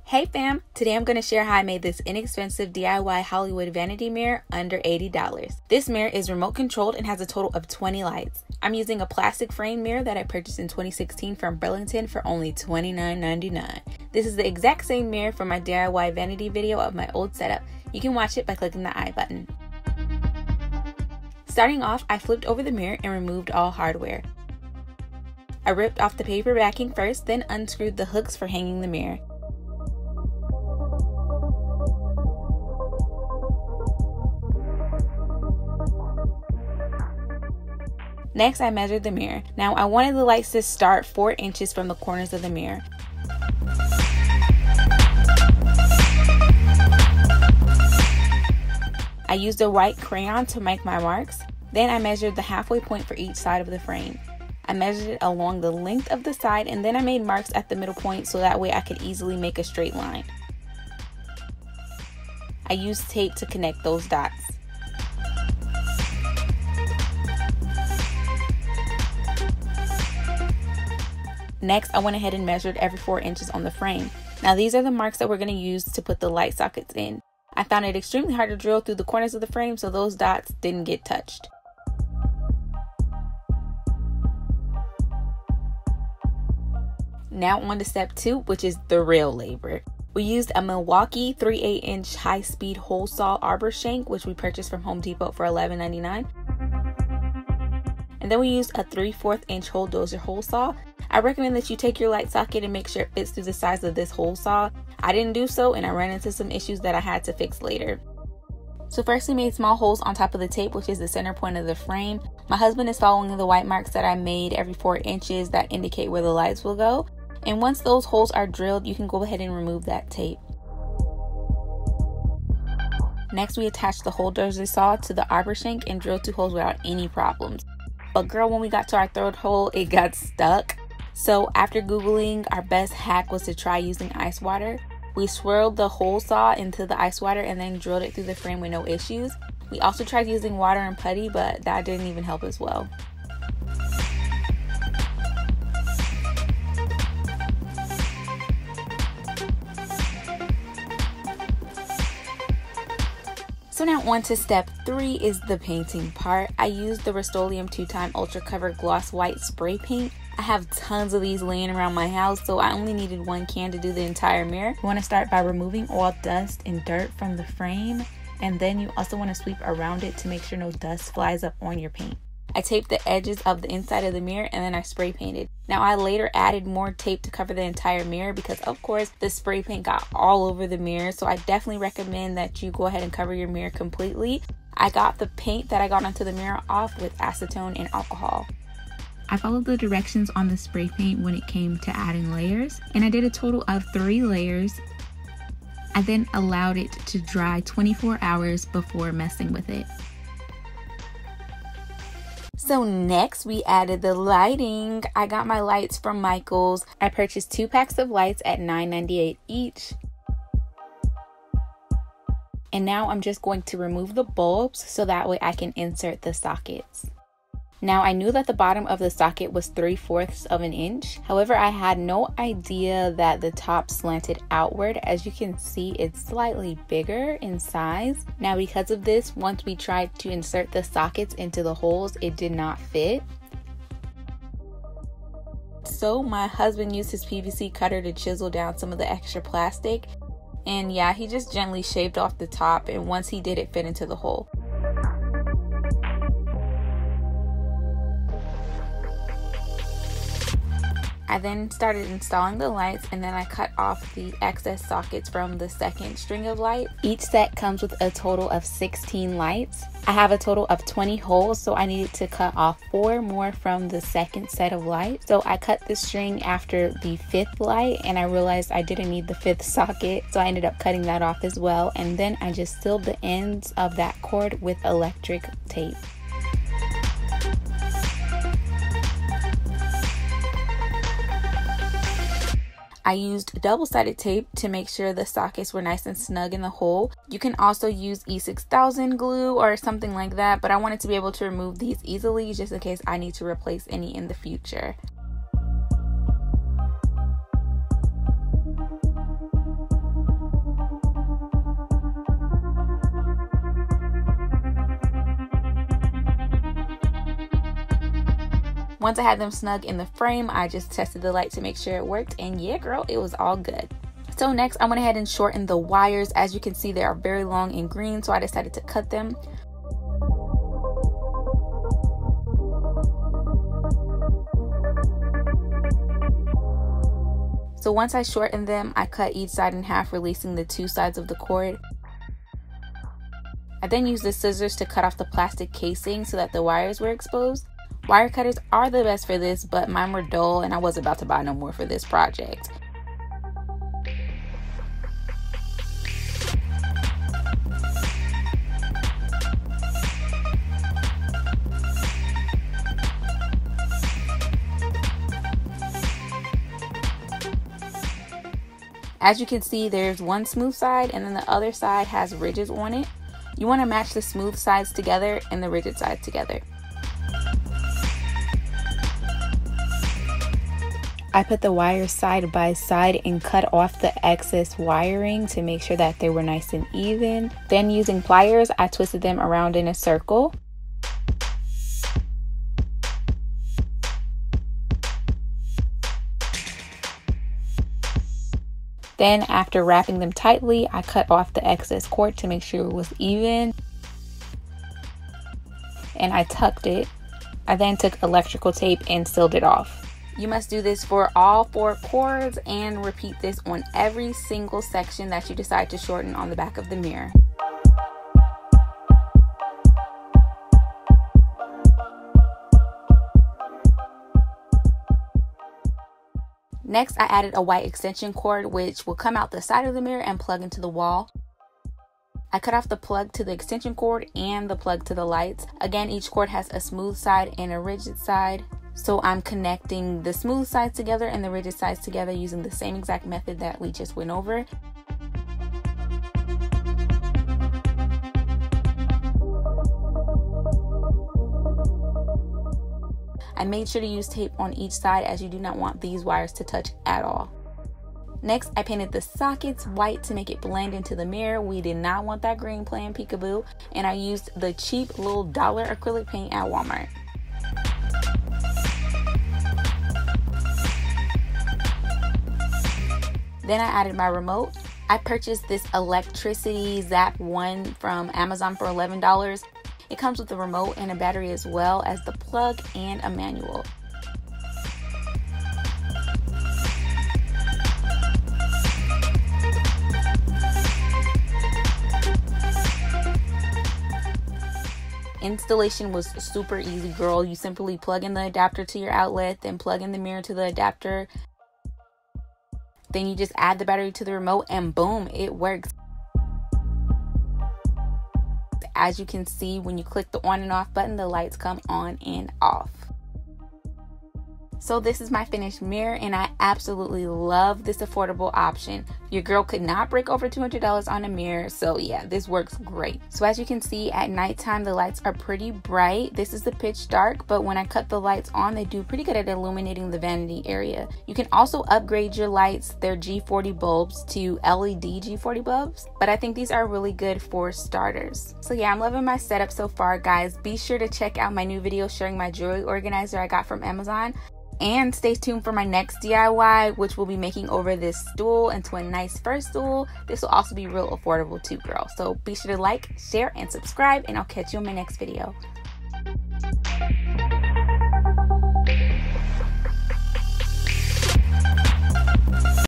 Hey fam, today I'm going to share how I made this inexpensive DIY Hollywood vanity mirror under $80. This mirror is remote controlled and has a total of 20 lights. I'm using a plastic frame mirror that I purchased in 2016 from Burlington for only $29.99. This is the exact same mirror from my DIY vanity video of my old setup. You can watch it by clicking the I button. Starting off, I flipped over the mirror and removed all hardware. I ripped off the paper backing first, then unscrewed the hooks for hanging the mirror. Next, I measured the mirror. Now, I wanted the lights to start 4 inches from the corners of the mirror. I used a white crayon to make my marks. Then I measured the halfway point for each side of the frame. I measured it along the length of the side, and then I made marks at the middle point so that way I could easily make a straight line. I used tape to connect those dots. Next, I went ahead and measured every 4 inches on the frame. Now these are the marks that we're going to use to put the light sockets in. I found it extremely hard to drill through the corners of the frame, so those dots didn't get touched. Now on to step 2, which is the real labor. We used a Milwaukee 3/8-inch high-speed hole saw Arbor shank, which we purchased from Home Depot for $11.99. And then we used a 3/4-inch hole Dozer hole saw. I recommend that you take your light socket and make sure it fits through the size of this hole saw. I didn't do so, and I ran into some issues that I had to fix later. So first we made small holes on top of the tape, which is the center point of the frame. My husband is following the white marks that I made every 4 inches that indicate where the lights will go. And once those holes are drilled, you can go ahead and remove that tape. Next, we attached the hole Dozer saw to the Arbor shank and drilled 2 holes without any problems. But girl, when we got to our 3rd hole, it got stuck. So after Googling, our best hack was to try using ice water. We swirled the hole saw into the ice water and then drilled it through the frame with no issues. We also tried using water and putty, but that didn't even help as well. So now on to step 3 is the painting part. I used the Rustoleum 2-time Ultra Cover Gloss White Spray Paint. I have tons of these laying around my house, so I only needed 1 can to do the entire mirror. You want to start by removing all dust and dirt from the frame, and then you also want to sweep around it to make sure no dust flies up on your paint. I taped the edges of the inside of the mirror and then I spray painted. Now I later added more tape to cover the entire mirror because of course the spray paint got all over the mirror, so I definitely recommend that you go ahead and cover your mirror completely. I got the paint that I got onto the mirror off with acetone and alcohol. I followed the directions on the spray paint when it came to adding layers, and I did a total of 3 layers. I then allowed it to dry 24 hours before messing with it. So next we added the lighting. I got my lights from Michael's. I purchased 2 packs of lights at $9.98 each. And now I'm just going to remove the bulbs so that way I can insert the sockets. Now I knew that the bottom of the socket was 3/4 of an inch. However, I had no idea that the top slanted outward. As you can see, it's slightly bigger in size. Now because of this, once we tried to insert the sockets into the holes, it did not fit. So my husband used his PVC cutter to chisel down some of the extra plastic. And yeah, he just gently shaved off the top, and once he did, it fit into the hole. I then started installing the lights, and then I cut off the excess sockets from the second string of lights. Each set comes with a total of 16 lights. I have a total of 20 holes, so I needed to cut off 4 more from the second set of lights. So I cut the string after the 5th light, and I realized I didn't need the 5th socket, so I ended up cutting that off as well. And then I just sealed the ends of that cord with electric tape. I used double-sided tape to make sure the sockets were nice and snug in the hole. You can also use E6000 glue or something like that, but I wanted to be able to remove these easily just in case I need to replace any in the future. Once I had them snug in the frame, I just tested the light to make sure it worked, and yeah girl, it was all good. So next I went ahead and shortened the wires. As you can see, they are very long and green, so I decided to cut them. So once I shortened them, I cut each side in half, releasing the two sides of the cord. I then used the scissors to cut off the plastic casing so that the wires were exposed. Wire cutters are the best for this, but mine were dull and I wasn't about to buy no more for this project. As you can see, there's one smooth side and then the other side has ridges on it. You want to match the smooth sides together and the rigid sides together. I put the wires side by side and cut off the excess wiring to make sure that they were nice and even. Then using pliers, I twisted them around in a circle. Then after wrapping them tightly, I cut off the excess cord to make sure it was even. And I tucked it. I then took electrical tape and sealed it off. You must do this for all 4 cords and repeat this on every single section that you decide to shorten on the back of the mirror. Next, I added a white extension cord which will come out the side of the mirror and plug into the wall. I cut off the plug to the extension cord and the plug to the lights. Again, each cord has a smooth side and a rigid side. So I'm connecting the smooth sides together and the rigid sides together using the same exact method that we just went over. I made sure to use tape on each side as you do not want these wires to touch at all. Next, I painted the sockets white to make it blend into the mirror. We did not want that green playing peekaboo, and I used the cheap little dollar acrylic paint at Walmart. Then I added my remote. I purchased this electricity zap one from Amazon for $11. It comes with a remote and a battery as well as the plug and a manual. Installation was super easy, girl. You simply plug in the adapter to your outlet, then plug in the mirror to the adapter. Then you just add the battery to the remote and boom, it works. As you can see, when you click the on and off button, the lights come on and off. So this is my finished mirror and I absolutely love this affordable option. Your girl could not break over $200 on a mirror, so yeah, this works great. So as you can see, at nighttime the lights are pretty bright. This is the pitch dark, but when I cut the lights on, they do pretty good at illuminating the vanity area. You can also upgrade your lights, their G40 bulbs, to LED G40 bulbs, but I think these are really good for starters. So yeah, I'm loving my setup so far, guys. Be sure to check out my new video showing my jewelry organizer I got from Amazon. And stay tuned for my next DIY, which will be making over this stool into a nice fur stool. This will also be real affordable too, girl. So be sure to like, share, and subscribe, and I'll catch you in my next video.